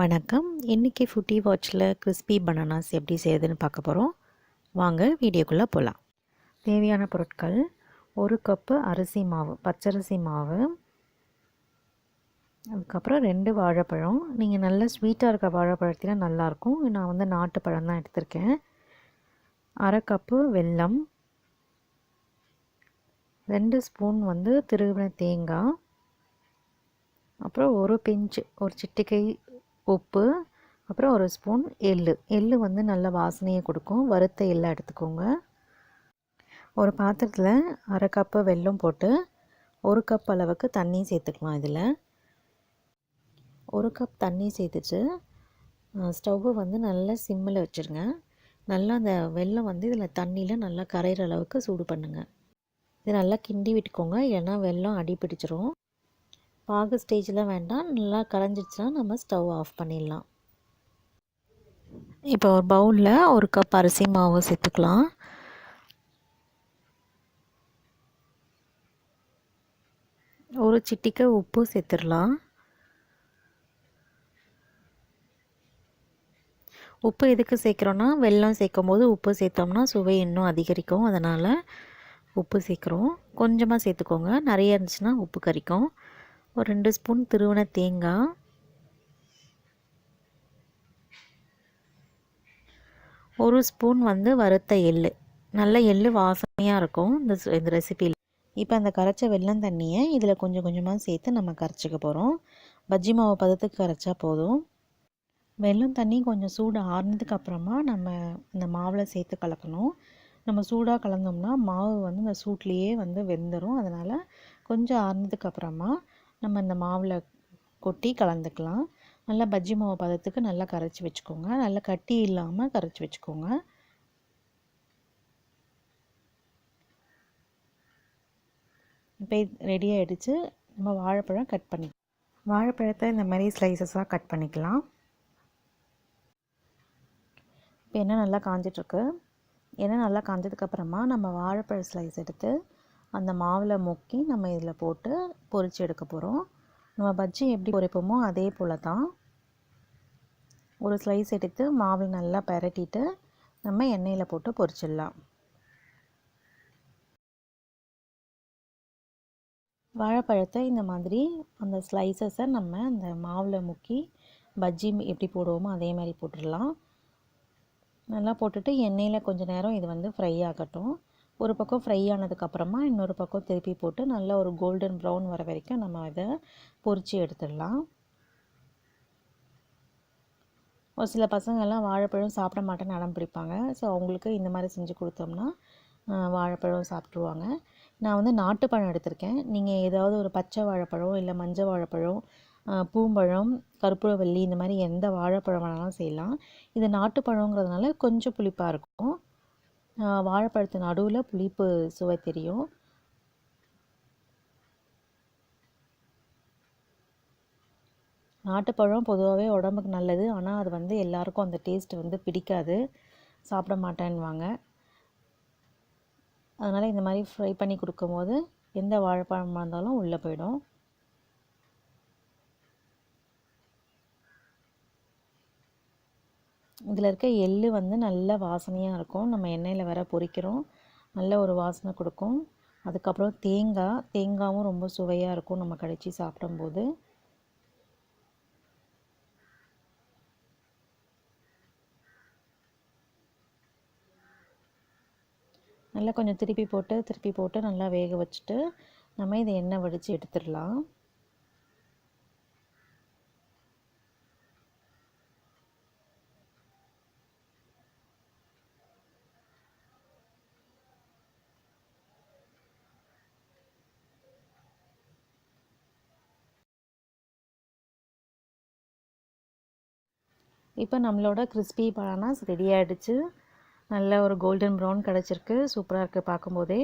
வணக்கம். இன்றைக்கி foodie வாட்சில் crispy bananas எப்படி செய்யுதுன்னு பார்க்க போகிறோம். வாங்க வீடியோக்குள்ளே போகலாம். தேவையான பொருட்கள்: 1 கப்பு அரிசி மாவு, பச்சரிசி மாவு, அதுக்கப்புறம் 2 வாழைப்பழம். நீங்கள் நல்ல ஸ்வீட்டாக இருக்க வாழைப்பழத்தினா நல்லாயிருக்கும். நான் வந்து நாட்டு பழம் தான் எடுத்திருக்கேன். 1/2 கப்பு வெல்லம், 2 ஸ்பூன் வந்து திருவின தேங்காய், அப்புறம் ஒரு பிஞ்சு, ஒரு சிட்டிகை உப்பு, அப்புறம் 1 ஸ்பூன் எள்ளு வந்து நல்ல வாசனையை கொடுக்கும். வறுத்த எள்ளை எடுத்துக்கோங்க. ஒரு பாத்திரத்தில் 1/2 கப்பு வெல்லம் போட்டு 1 கப் அளவுக்கு தண்ணி சேர்த்துக்கலாம். இதில் 1 கப் தண்ணி சேர்த்துச்சு ஸ்டவ்வை வந்து நல்லா சிம்மில் வச்சுருங்க. நல்லா அந்த வெல்லம் வந்து இதில் தண்ணியில் நல்லா கரையிற அளவுக்கு சூடு பண்ணுங்கள். இது நல்லா கிண்டி விட்டுக்கோங்க, ஏன்னா வெல்லம் அடி பிடிச்சிரும். பாகு ஸ்டேஜில் வேண்டாம், நல்லா கரைஞ்சிடுச்சுன்னா நம்ம ஸ்டவ் ஆஃப் பண்ணிடலாம். இப்போ ஒரு பவுலில் 1 கப் அரிசி மாவு சேர்த்துக்கலாம். ஒரு சிட்டிகை உப்பு சேர்த்துடலாம். உப்பு எதுக்கு சேர்க்குறோன்னா, வெல்லம் சேர்க்கும் போது உப்பு சேர்த்தோம்னா சுவை இன்னும் அதிகரிக்கும். அதனால் உப்பு சேர்க்குறோம். கொஞ்சமாக சேர்த்துக்கோங்க, நிறைய இருந்துச்சுன்னா உப்பு கரிக்கும். ஒரு 2 ஸ்பூன் திருவின தேங்காய், 1 ஸ்பூன் வந்து வறுத்த எள்ளு. நல்ல எள்ளு வாசனையாக இருக்கும் இந்த ரெசிபியில். இப்போ அந்த கரைச்ச வெல்லம் தண்ணியை இதில் கொஞ்சம் கொஞ்சமாக சேர்த்து நம்ம கரைச்சிக்க போகிறோம். பஜ்ஜி மாவு பதத்துக்கு கரைச்சா போதும். வெல்லம் தண்ணி கொஞ்சம் சூடு ஆறுனதுக்கு அப்புறமா நம்ம இந்த மாவில் சேர்த்து கலக்கணும். நம்ம சூடாக கலந்தோம்னா மாவு வந்து இந்த சூட்லேயே வந்து வெந்துடும். அதனால் கொஞ்சம் ஆறுனதுக்கு அப்புறமா நம்ம இந்த மாவில் கொட்டி கலந்துக்கலாம். நல்லா பஜ்ஜி மாவு பதத்துக்கு நல்லா கரைச்சி வச்சுக்கோங்க. நல்லா கட்டி இல்லாமல் கரைச்சி வச்சுக்கோங்க. இப்போ ரெடி ஆகிடுச்சு. நம்ம வாழைப்பழம் கட் பண்ணி வாழைப்பழத்தை இந்த மாதிரி ஸ்லைசஸாக கட் பண்ணிக்கலாம். இப்போ எண்ணெய் நல்லா காஞ்சிட்ருக்கு. எண்ணெய் நல்லா காஞ்சதுக்கப்புறமா நம்ம வாழைப்பழ ஸ்லைஸ் எடுத்து அந்த மாவில் முக்கி நம்ம இதில் போட்டு பொரித்து எடுக்க போகிறோம். நம்ம பஜ்ஜி எப்படி பொரிப்போமோ அதே போல் தான். ஒரு ஸ்லைஸ் எடுத்து மாவில் நல்லா பரட்டிட்டு நம்ம எண்ணெயில் போட்டு பொரிச்சிடலாம். வாழைப்பழத்தை இந்த மாதிரி அந்த ஸ்லைசஸை நம்ம அந்த மாவில் முக்கி பஜ்ஜி எப்படி போடுவோமோ அதே மாதிரி போட்டுடலாம். நல்லா போட்டுட்டு எண்ணெயில் கொஞ்சம் நேரம் இது வந்து ஃப்ரை ஆகட்டும். ஒரு பக்கம் ஃப்ரை ஆனதுக்கப்புறமா இன்னொரு பக்கம் திருப்பி போட்டு நல்லா ஒரு கோல்டன் ப்ரௌன் வர வரைக்கும் நம்ம இதை பொரித்து எடுத்துடலாம். ஒரு சில பசங்கள்லாம் வாழைப்பழம் சாப்பிட மாட்டேன்னு அடம் பிடிப்பாங்க. ஸோ அவங்களுக்கு இந்த மாதிரி செஞ்சு கொடுத்தோம்னா வாழைப்பழம் சாப்பிட்ருவாங்க. நான் வந்து நாட்டுப்பழம் எடுத்திருக்கேன். நீங்கள் ஏதாவது ஒரு பச்சை வாழைப்பழம், இல்லை மஞ்சள் வாழைப்பழம், பூம்பழம், கற்பூரவல்லி, இந்த மாதிரி எந்த வாழைப்பழம் வேணாலும் செய்யலாம். இது நாட்டுப்பழங்கிறதுனால கொஞ்சம் புளிப்பாக இருக்கும். வாழைப்பழத்து நடுவில் புளிப்பு சுவை தெரியும். நாட்டுப்பழம் பொதுவாகவே உடம்புக்கு நல்லது. ஆனால் அது வந்து எல்லாருக்கும் அந்த டேஸ்ட் வந்து பிடிக்காது, சாப்பிட மாட்டேன்னுவாங்க. அதனால் இந்த மாதிரி ஃப்ரை பண்ணி கொடுக்கும்போது எந்த வாழைப்பழமாக இருந்தாலும் உள்ளே போயிடும். இதில் இருக்க எள்ளு வந்து நல்ல வாசனையாக இருக்கும். நம்ம எண்ணெயில் வேற பொரிக்கிறோம், நல்ல ஒரு வாசனை கொடுக்கும். அதுக்கப்புறம் தேங்காயும் ரொம்ப சுவையாக இருக்கும் நம்ம கடிச்சு சாப்பிடும்போது. நல்லா கொஞ்சம் திருப்பி போட்டு நல்லா வேக வச்சுட்டு நம்ம இதை எண்ணெய் வடித்து எடுத்துடலாம். இப்போ நம்மளோட கிறிஸ்பி பனானாஸ் ரெடி ஆகிடுச்சு. நல்ல ஒரு கோல்டன் ப்ரௌன் கிடச்சிருக்கு. சூப்பராக இருக்குது பார்க்கும்போதே.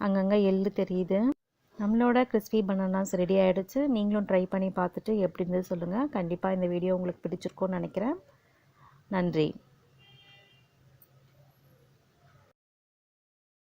அங்கங்கே எள்ளு தெரியுது. நம்மளோட கிறிஸ்பி பனானாஸ் ரெடி ஆகிடுச்சு. நீங்களும் ட்ரை பண்ணி பார்த்துட்டு எப்படி இருந்தது சொல்லுங்கள். கண்டிப்பாக இந்த வீடியோ உங்களுக்கு பிடிச்சிருக்கும்னு நினைக்கிறேன். நன்றி.